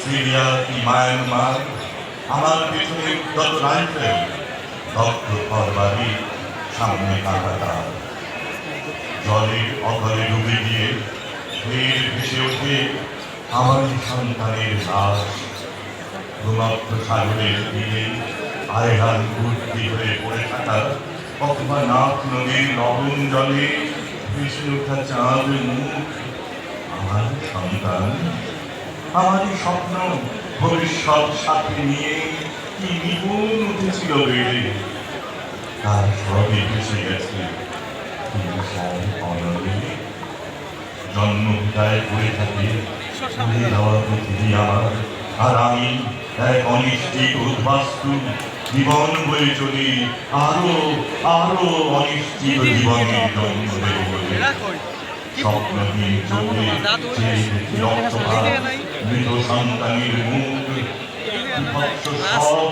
Syria কি Myanmar, আমার পিছনে যত রাইফেল, দগ্ধ ঘরবাড়ি, সামনে কাঁটাতার। জলে অঘরে ডুবে গিয়ে ফের ভেসে ওঠে আমার সন্তানের লাশ। ভূমগ্ধ সাগরের তীরে আয়হান ভর্তি হয়ে পড়ে থাকা অথবা নাক নদীর লবণ জলে ভেসে ওঠা চাঁদ মুখ। আমার সন্তান, আমারই স্বপ্ন ভবিষ্যৎ সাথে নিয়ে কি নিপুণ উঠেছিল বেড়ে, তার সবই ভেসে গেছে অনলে। জন্মভিটায় পড়ে থাকে উড়ে যাওয়া পৃথিবী আমার, আর আমি এক অনিশ্চিত উদ্বাস্তু জীবন বয়ে চলি আরো আরো অনিশ্চিত জীবনের জন্ম দেব বলে। স্বপ্নহীন চোখে চেয়ে দেখি রক্তপাত, মৃত সন্তানের মুখ, বিভৎস সব